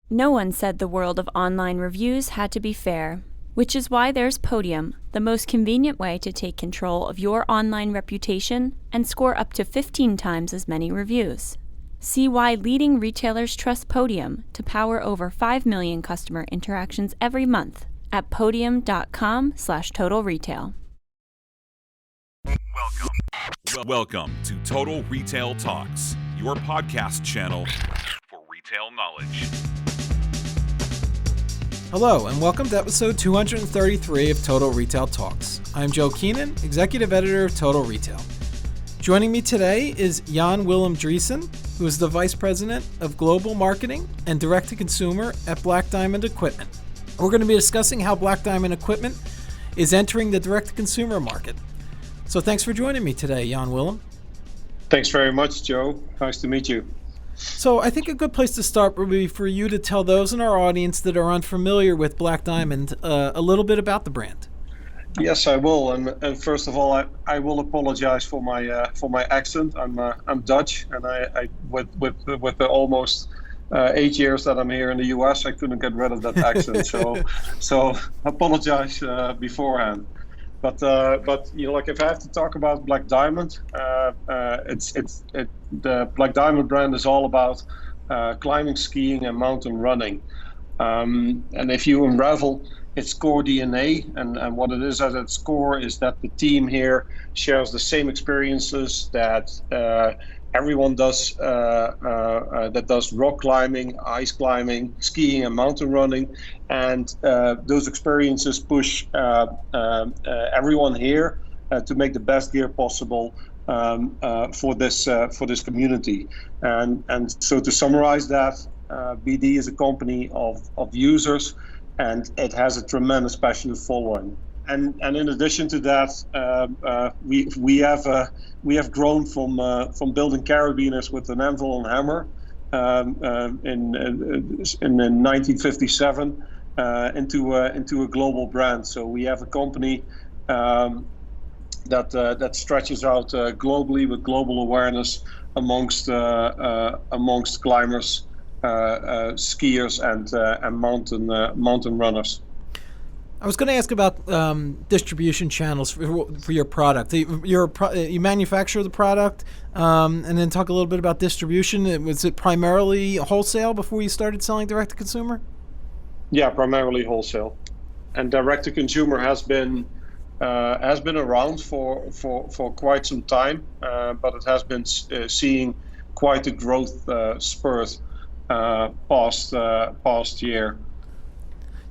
No one said the world of online reviews had to be fair, which is why there's Podium, the most convenient way to take control of your online reputation and score up to 15 times as many reviews. See why leading retailers trust Podium to power over 5 million customer interactions every month at podium.com/total retail. Welcome to Total Retail Talks, your podcast channel for retail knowledge. Hello, and welcome to episode 233 of Total Retail Talks. I'm Joe Keenan, Executive Editor of Total Retail. Joining me today is Jan Willem Driessen, who is the Vice President of Global Marketing and Direct-to-Consumer at Black Diamond Equipment. We're going to be discussing how Black Diamond Equipment is entering the direct-to-consumer market. So thanks for joining me today, Jan Willem. Thanks very much, Joe. Nice to meet you. So I think a good place to start would be for you to tell those in our audience that are unfamiliar with Black Diamond a little bit about the brand. Yes, I will. And first of all, I will apologize for my accent. I'm Dutch, and I with the almost 8 years that I'm here in the U.S., I couldn't get rid of that accent. So apologize beforehand. But you know, like if I have to talk about Black Diamond, the Black Diamond brand is all about climbing, skiing, and mountain running. And if you unravel its core DNA and what it is at its core is that the team here shares the same experiences that everyone does that does rock climbing, ice climbing, skiing, and mountain running, and those experiences push everyone here to make the best gear possible for this community. And so to summarize that, BD is a company of users, and it has a tremendous passionate following. And in addition to that, we have grown from building carabiners with an anvil and hammer in 1957 into a global brand. So we have a company that stretches out globally with global awareness amongst climbers, skiers, and mountain runners. I was going to ask about distribution channels for your product. You manufacture the product, and then talk a little bit about distribution. Was it primarily wholesale before you started selling direct to consumer? Yeah, primarily wholesale, and direct to consumer has been around for quite some time, but it has been seeing quite a growth spurt past year.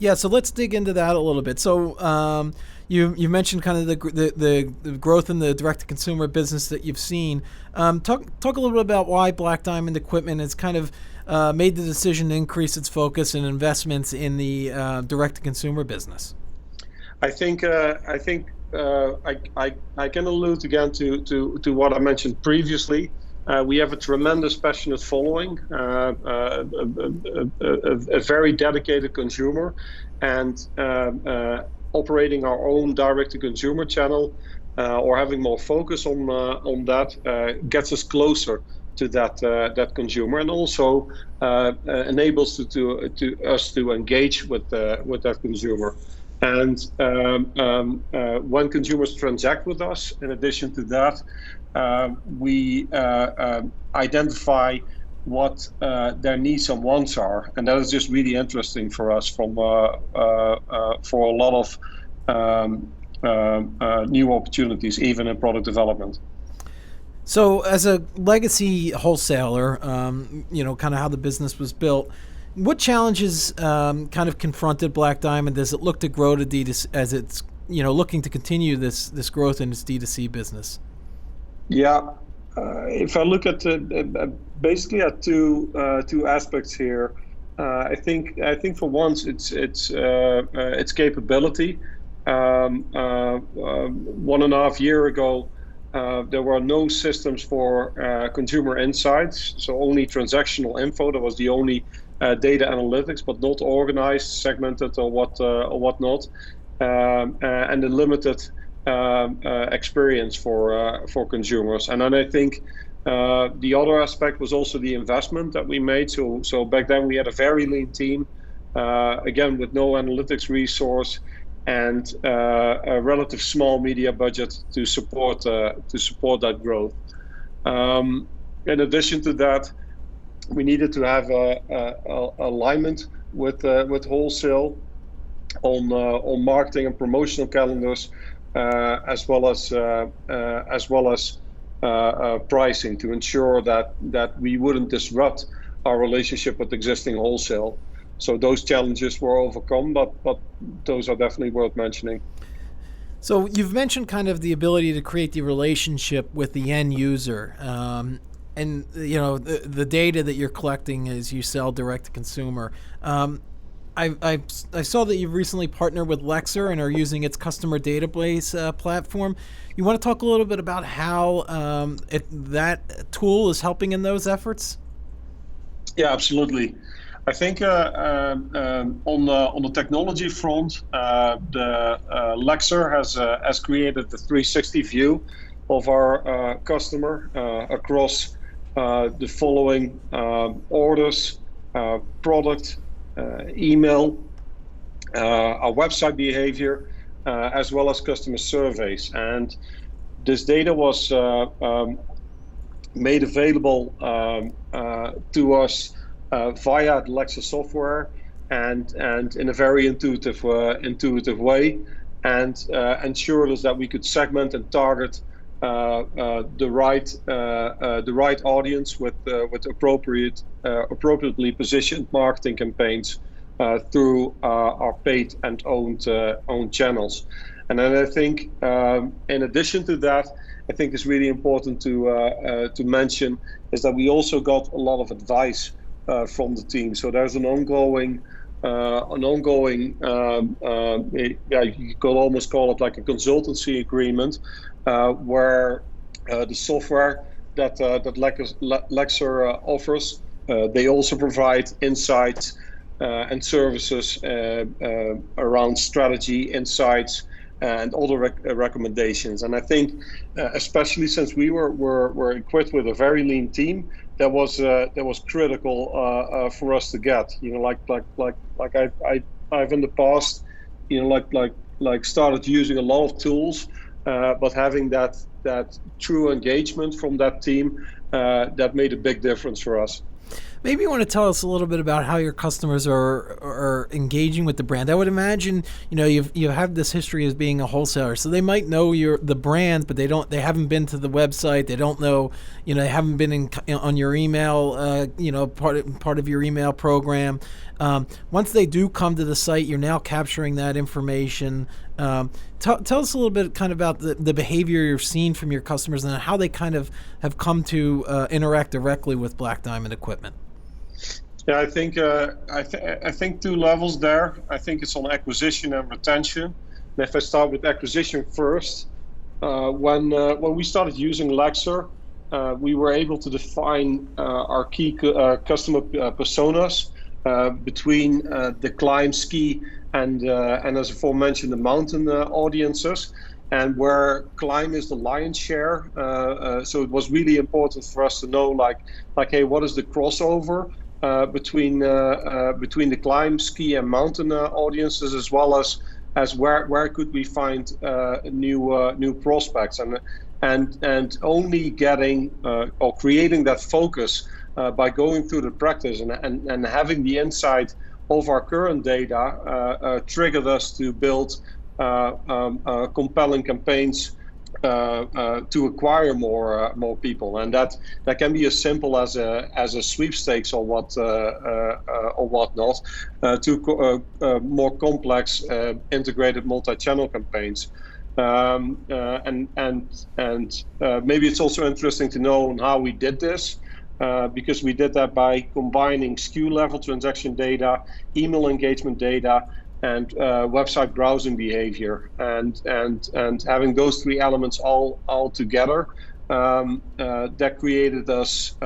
Yeah, so let's dig into that a little bit. So you mentioned kind of the growth in the direct-to-consumer business that you've seen. Talk a little bit about why Black Diamond Equipment has kind of made the decision to increase its focus and investments in the direct-to-consumer business. I think I can allude again to what I mentioned previously. We have a tremendous passionate following, a very dedicated consumer, and operating our own direct-to-consumer channel or having more focus on that gets us closer to that consumer, and also enables us to engage with that consumer. And when consumers transact with us, in addition to that, we identify what their needs and wants are, and that is just really interesting for us for a lot of new opportunities, even in product development. So, as a legacy wholesaler, kind of how the business was built. What challenges kind of confronted Black Diamond as it looked to grow to D2C, as it's looking to continue this growth in its D2C business? Yeah, if I look at basically at two aspects here, I think for once its capability. 1.5 years ago, there were no systems for consumer insights, so only transactional info. That was the only data analytics, but not organized, segmented, or whatnot, and a limited experience for consumers. And then I think The other aspect was also the investment that we made. So back then we had a very lean team, again with no analytics resource and a relative small media budget to support that growth. In addition to that, we needed to have alignment with wholesale on marketing and promotional calendars, as well as pricing, to ensure that we wouldn't disrupt our relationship with existing wholesale. So those challenges were overcome, but those are definitely worth mentioning. So you've mentioned kind of the ability to create the relationship with the end user, and the data that you're collecting as you sell direct to consumer. I saw that you've recently partnered with Lexer and are using its customer database platform. You want to talk a little bit about how that tool is helping in those efforts? Yeah, absolutely. I think on the technology front, the Lexer has created the 360 view of our customer across the following orders, product, email, our website behavior, as well as customer surveys. And this data was made available to us via the Lexer software and in a very intuitive way, and ensured us that we could segment and target the right audience with appropriately positioned marketing campaigns through our paid and owned channels. And then I think in addition to that, I think it's really important to mention is that we also got a lot of advice from the team. So there's an ongoing you could almost call it like a consultancy agreement, where the software that Lexer offers, they also provide insights and services around strategy, insights, and other recommendations. And I think, especially since we were equipped with a very lean team, that was critical for us to get. Like I've in the past, like started using a lot of tools, but having that true engagement from that team, that made a big difference for us. Maybe you want to tell us a little bit about how your customers are engaging with the brand. I would imagine, you have this history as being a wholesaler, so they might know the brand, but they haven't been to the website. They don't know, they haven't been on your email, part of your email program. Once they do come to the site, you're now capturing that information. Tell us a little bit kind of about the behavior you're seeing from your customers and how they kind of have come to interact directly with Black Diamond Equipment. Yeah, I think I think two levels there. I think it's on acquisition and retention. And if I start with acquisition first, when we started using Lexer, we were able to define our key customer personas between the climb, ski, and as aforementioned, the mountain audiences, and where climb is the lion's share. So it was really important for us to know, like, hey, what is the crossover between the climb, ski, and mountain audiences, as well as where could we find new prospects, and only getting or creating that focus by going through the practice and having the insight of our current data triggered us to build compelling campaigns to acquire more people, and that can be as simple as a sweepstakes or whatnot, to more complex integrated multi-channel campaigns. And maybe it's also interesting to know how we did this, because we did that by combining SKU level transaction data, email engagement data, and website browsing behavior, and having those three elements all together, that created us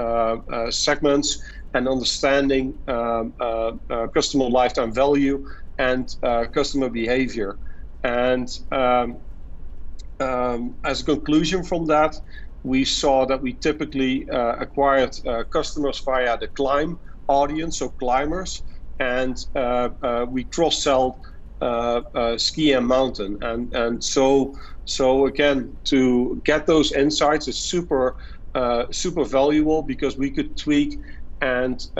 segments and understanding customer lifetime value and customer behavior. And as a conclusion from that, we saw that we typically acquired customers via the climb audience, so climbers, and we cross-sell ski and mountain, and so again, to get those insights is super valuable, because we could tweak and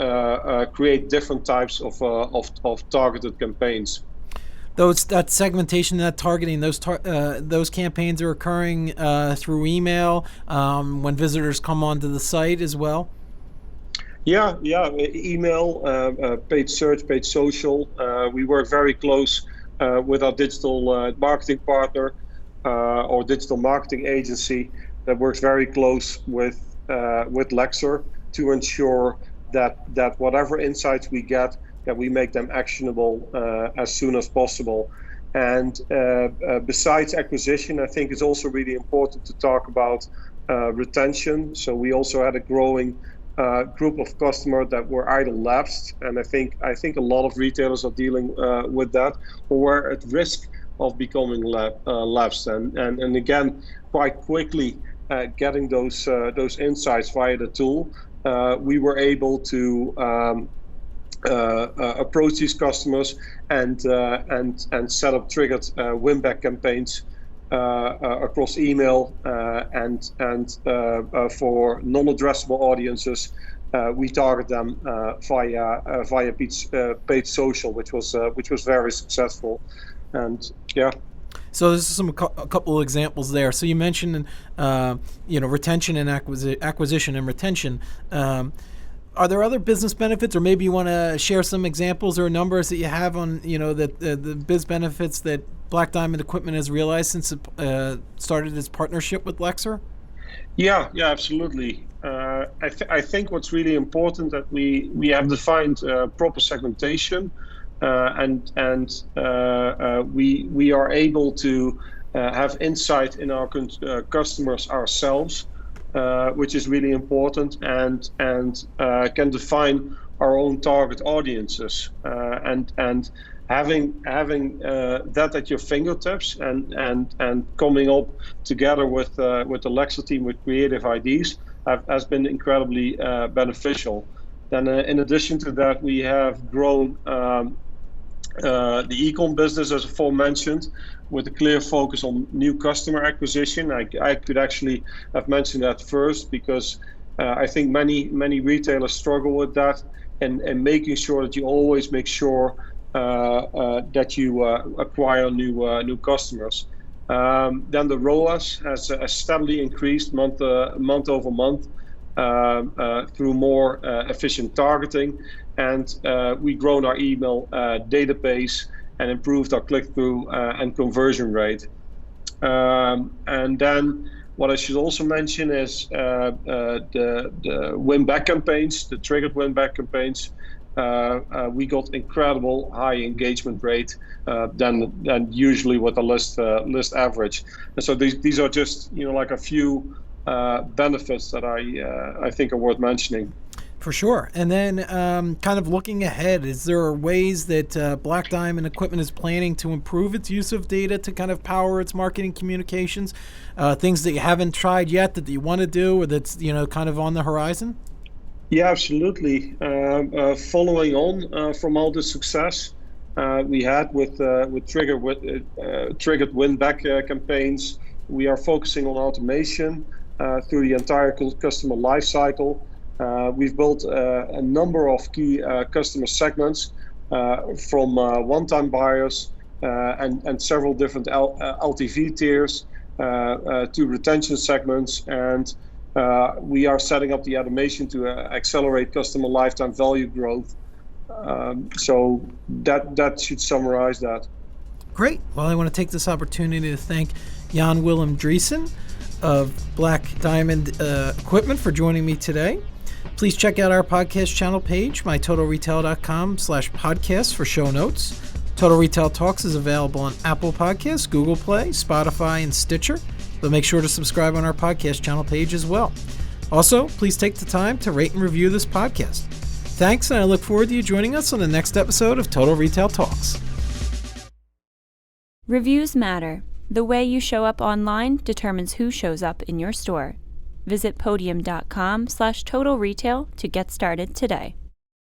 create different types of targeted campaigns. That segmentation, that targeting, those campaigns are occurring through email when visitors come onto the site as well. Yeah, email, paid search, paid social. We work very close with our digital marketing partner or digital marketing agency that works very close with Lexer to ensure that whatever insights we get, that we make them actionable as soon as possible. And besides acquisition, I think it's also really important to talk about retention. So we also had a growing group of customers that were either lapsed, and I think a lot of retailers are dealing with that, or were at risk of becoming lapsed. And again, quite quickly getting those insights via the tool, we were able to approach these customers and set up triggered win-back campaigns across email and for non-addressable audiences, we target them via paid social, which was very successful. And yeah. So this is a couple of examples there. So you mentioned retention and acquisition and retention. Are there other business benefits, or maybe you want to share some examples or numbers that you have on, the biz benefits that Black Diamond Equipment has realized since it started its partnership with Lexer? Yeah, absolutely. I think what's really important that we have defined proper segmentation, and we are able to have insight in our customers ourselves. Which is really important, and can define our own target audiences, and having that at your fingertips, and coming up together with the Lexer team with creative ideas has been incredibly beneficial. Then in addition to that, we have grown the e-com business, as aforementioned, with a clear focus on new customer acquisition. I could actually have mentioned that first, because I think many retailers struggle with that, and making sure that you always make sure that you acquire new customers. Then the ROAS has steadily increased month over month through more efficient targeting, and we've grown our email database and improved our click-through and conversion rate. And then what I should also mention is the win-back campaigns, the triggered win-back campaigns. We got incredible high engagement rate than usually with the list average. And so these are just like a few benefits that I think are worth mentioning. For sure. And then kind of looking ahead, is there ways that Black Diamond Equipment is planning to improve its use of data to kind of power its marketing communications? Things that you haven't tried yet that you want to do, or that's kind of on the horizon? Yeah, absolutely. Following on from all the success we had with triggered win-back campaigns, we are focusing on automation through the entire customer life cycle. We've built a number of key customer segments from one-time buyers and several different LTV tiers to retention segments, and we are setting up the automation to accelerate customer lifetime value growth. So that should summarize that. Great. Well, I want to take this opportunity to thank Jan Willem Driessen of Black Diamond Equipment for joining me today. Please check out our podcast channel page, mytotalretail.com/podcast, for show notes. Total Retail Talks is available on Apple Podcasts, Google Play, Spotify, and Stitcher. But make sure to subscribe on our podcast channel page as well. Also, please take the time to rate and review this podcast. Thanks, and I look forward to you joining us on the next episode of Total Retail Talks. Reviews matter. The way you show up online determines who shows up in your store. Visit podium.com/totalretail to get started today.